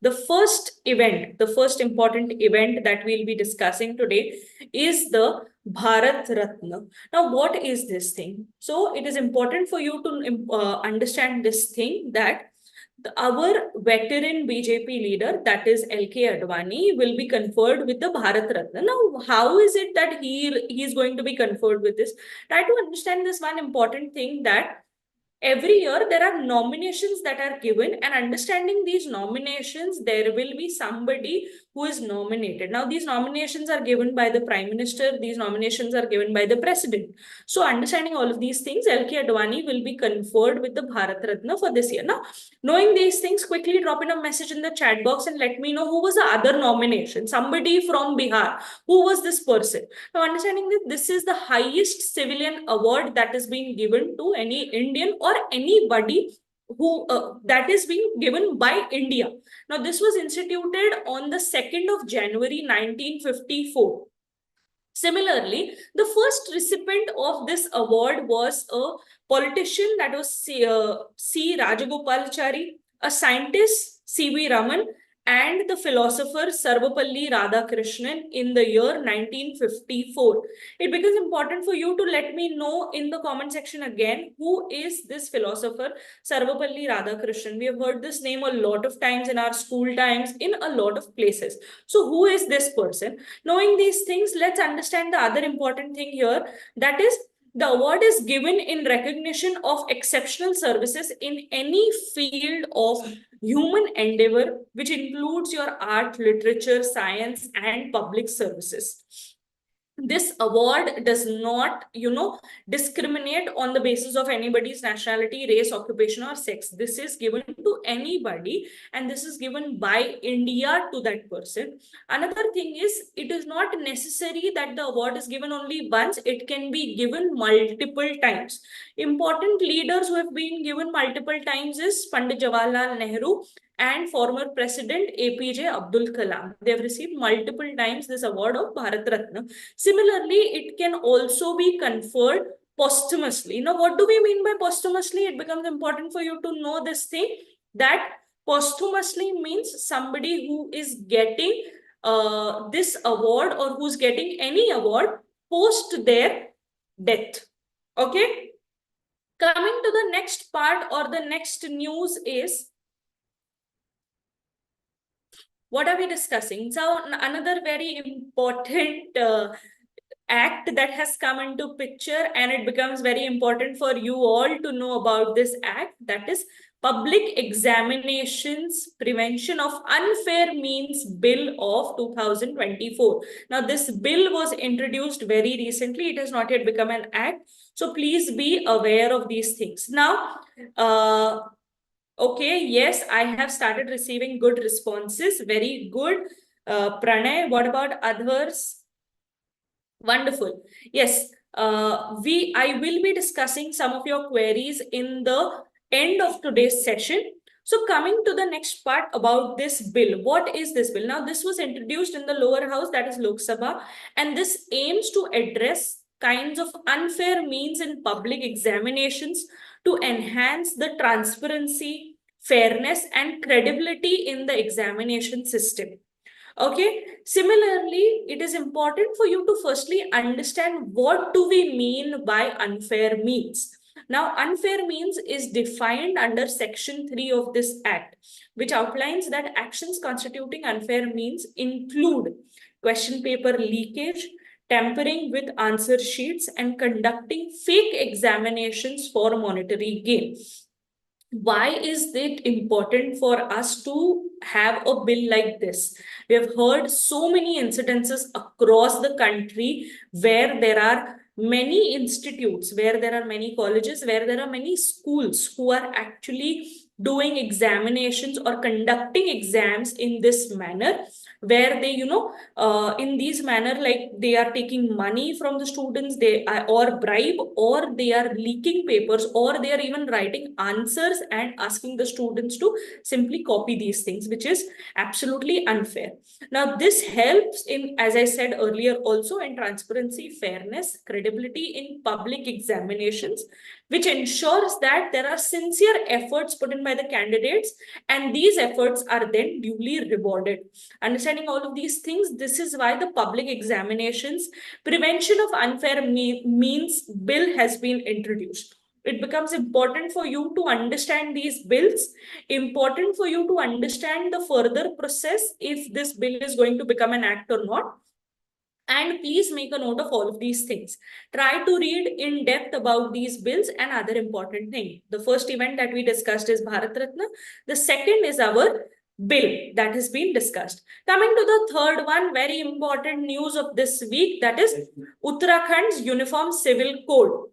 The first event, the first important event that we'll be discussing today is the Bharat Ratna. Now, what is this thing? So, it is important for you to understand this thing that our veteran BJP leader, that is LK Advani, will be conferred with the Bharat Ratna. Now, how is it that he is going to be conferred with this? Try to understand this one important thing, that every year there are nominations that are given, and understanding these nominations, there will be somebody who is nominated. Now, these nominations are given by the Prime Minister, these nominations are given by the President. So, understanding all of these things, LK Advani will be conferred with the Bharat Ratna for this year. Now, knowing these things, quickly drop in a message in the chat box and let me know who was the other nomination. Somebody from Bihar. Who was this person? Now, understanding that this is the highest civilian award that is being given to any Indian or anybody who that is being given by India. Now, this was instituted on the 2nd of January 1954. Similarly, the first recipient of this award was a politician, that was C. Rajagopalachari, a scientist, C.V. Raman, and the philosopher Sarvapalli Radhakrishnan in the year 1954. It becomes important for you to let me know in the comment section again, who is this philosopher Sarvapalli Radhakrishnan? We have heard this name a lot of times in our school times, in a lot of places. So, who is this person? Knowing these things, let's understand the other important thing here, that is, the award is given in recognition of exceptional services in any field of human endeavor, which includes your art, literature, science, and public services. This award does not, discriminate on the basis of anybody's nationality, race, occupation, or sex. This is given to anybody, and this is given by India to that person. Another thing is, it is not necessary that the award is given only once. It can be given multiple times. Important leaders who have been given multiple times is Pandit Jawaharlal Nehru and former President APJ Abdul Kalam. They have received multiple times this award of Bharat Ratna. Similarly, it can also be conferred posthumously. Now, what do we mean by posthumously? It becomes important for you to know this thing, that posthumously means somebody who is getting this award, or who's getting any award post their death. Okay? Coming to the next part, or the next news is, what are we discussing? So, another very important act that has come into picture, and it becomes very important for you all to know about this act, that is Public Examinations Prevention of Unfair Means Bill of 2024. Now, this bill was introduced very recently. It has not yet become an act. So, please be aware of these things. Now, okay, yes, I have started receiving good responses. Very good. Pranay, what about others? Wonderful. Yes, I will be discussing some of your queries in the end of today's session. So, coming to the next part about this bill. What is this bill? Now, this was introduced in the lower house, that is Lok Sabha, and this aims to address kinds of unfair means in public examinations to enhance the transparency, fairness, and credibility in the examination system. Okay. Similarly, it is important for you to firstly understand what do we mean by unfair means. Now, unfair means is defined under Section 3 of this Act, which outlines that actions constituting unfair means include question paper leakage, tampering with answer sheets, and conducting fake examinations for monetary gain. Why is it important for us to have a bill like this? We have heard so many incidences across the country where there are many institutes, where there are many colleges, where there are many schools who are actually doing examinations or conducting exams in this manner, where they, in these manner, like they are taking money from the students, they or bribe, or they are leaking papers, or they are even writing answers and asking the students to simply copy these things, which is absolutely unfair. Now, this helps in, as I said earlier, also in transparency, fairness, credibility in public examinations, which ensures that there are sincere efforts put in by the candidates, and these efforts are then duly rewarded. Understanding all of these things, this is why the Public Examinations Prevention of Unfair Means Bill has been introduced. It becomes important for you to understand these bills, important for you to understand the further process if this bill is going to become an act or not. And please make a note of all of these things. Try to read in depth about these bills and other important things. The first event that we discussed is Bharat Ratna. The second is our bill that has been discussed. Coming to the third one, very important news of this week, that is Uttarakhand's Uniform Civil Code.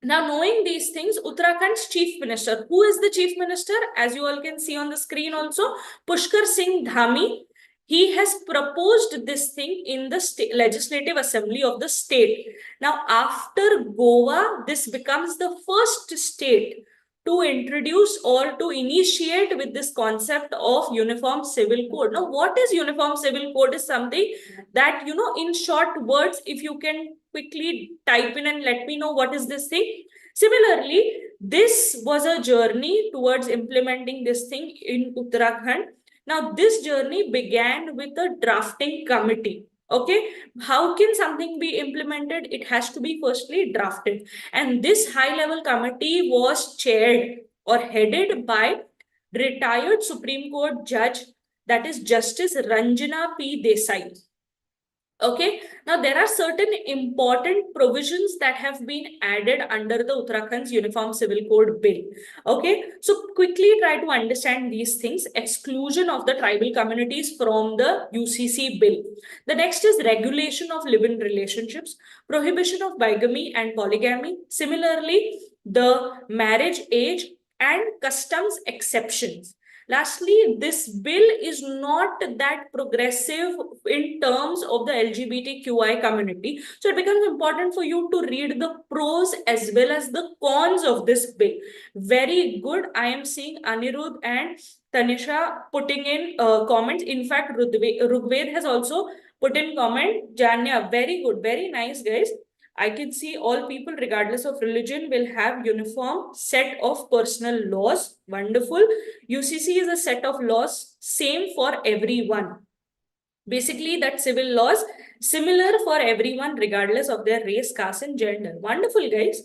Now, knowing these things, Uttarakhand's Chief Minister, who is the Chief Minister? As you all can see on the screen also, Pushkar Singh Dhami. He has proposed this thing in the Legislative Assembly of the state. Now, after Goa, this becomes the first state to introduce or to initiate with this concept of Uniform Civil Code. Now, what is Uniform Civil Code is something that, in short words, if you can quickly type in and let me know what is this thing. Similarly, this was a journey towards implementing this thing in Uttarakhand. Now, this journey began with a drafting committee. Okay, how can something be implemented? It has to be firstly drafted. And this high-level committee was chaired or headed by retired Supreme Court judge, that is Justice Ranjana P. Desai. Okay, now there are certain important provisions that have been added under the Uttarakhand's Uniform Civil Code Bill. Okay, so quickly try to understand these things. Exclusion of the tribal communities from the UCC bill. The next is regulation of live-in relationships, prohibition of bigamy and polygamy. Similarly, the marriage age and customs exceptions. Lastly, this bill is not that progressive in terms of the LGBTQI community. So it becomes important for you to read the pros as well as the cons of this bill. Very good. I am seeing Anirudh and Tanisha putting in comments. In fact, Rugved has also put in comment. Janya, very good. Very nice, guys. I can see all people, regardless of religion, will have uniform set of personal laws. Wonderful. UCC is a set of laws, same for everyone. Basically, that civil laws, similar for everyone, regardless of their race, caste, and gender. Wonderful, guys.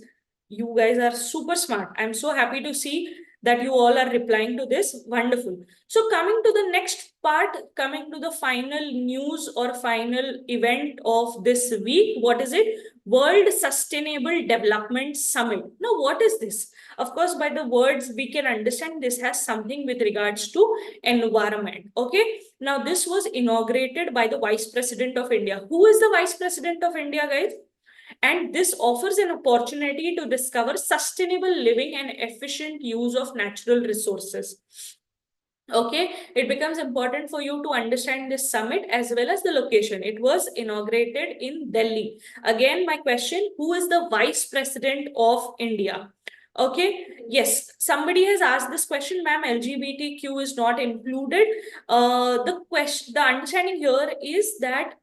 You guys are super smart. I'm so happy to see that you all are replying to this. Wonderful. So coming to the next part, coming to the final news or final event of this week, what is it? World Sustainable Development Summit. Now, what is this? Of course, by the words, we can understand this has something with regards to environment. Okay. Now, this was inaugurated by the Vice President of India. Who is the Vice President of India, guys? And this offers an opportunity to discover sustainable living and efficient use of natural resources. Okay, it becomes important for you to understand this summit as well as the location. It was inaugurated in Delhi. Again, my question, who is the Vice President of India? Okay, yes, somebody has asked this question, ma'am, LGBTQ is not included. The understanding here is that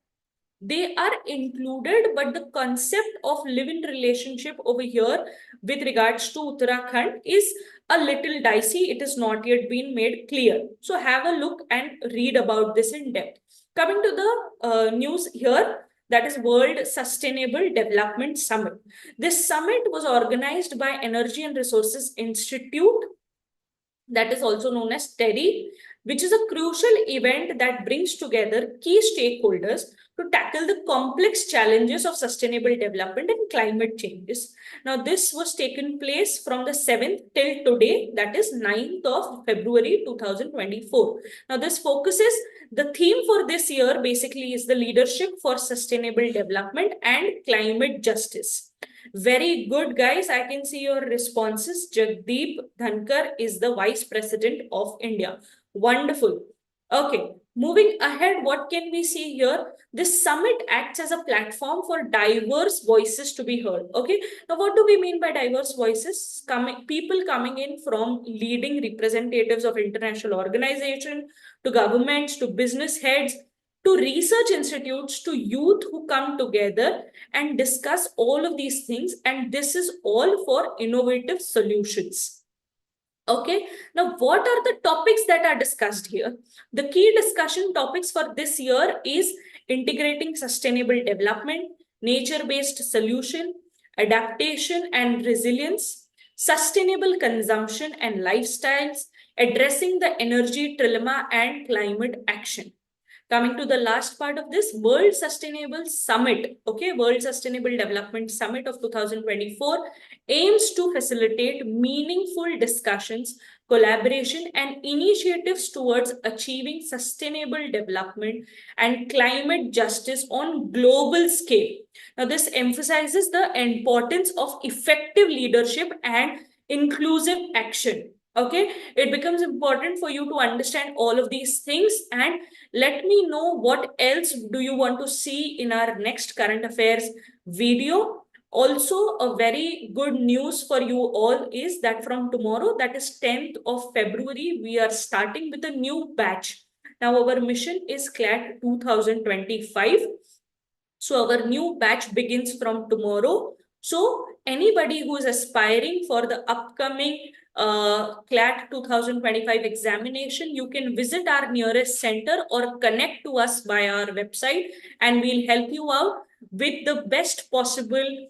they are included, but the concept of live-in relationship over here with regards to Uttarakhand is a little dicey. It has not yet been made clear. So have a look and read about this in depth. Coming to the news here, that is World Sustainable Development Summit. This summit was organized by Energy and Resources Institute, that is also known as TERI, which is a crucial event that brings together key stakeholders to tackle the complex challenges of sustainable development and climate changes. Now, this was taken place from the 7th till today, that is 9th of February 2024. Now, this focuses, the theme for this year basically is the leadership for sustainable development and climate justice. Very good, guys. I can see your responses. Jagdeep Dhankar is the Vice President of India. Wonderful. Okay, moving ahead, what can we see here? This summit acts as a platform for diverse voices to be heard. Okay, now what do we mean by diverse voices? People coming in from leading representatives of international organizations to governments to business heads, to research institutes, to youth who come together and discuss all of these things. And this is all for innovative solutions. Okay, now what are the topics that are discussed here? The key discussion topics for this year is integrating sustainable development, nature-based solution, adaptation and resilience, sustainable consumption and lifestyles, addressing the energy trilemma and climate action. Coming to the last part of this, World Sustainable Summit, okay, World Sustainable Development Summit of 2024 aims to facilitate meaningful discussions, collaboration, and initiatives towards achieving sustainable development and climate justice on global scale. Now, this emphasizes the importance of effective leadership and inclusive action. Okay, it becomes important for you to understand all of these things, and let me know what else do you want to see in our next current affairs video. Also, a very good news for you all is that from tomorrow, that is 10th of February, we are starting with a new batch. Now, our mission is CLAT 2025. So our new batch begins from tomorrow. So anybody who is aspiring for the upcoming CLAT 2025 examination, you can visit our nearest center or connect to us by our website, and we'll help you out with the best possible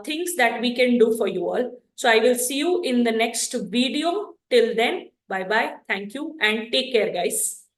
things that we can do for you all. So I will see you in the next video. Till then, bye bye. Thank you and take care, guys.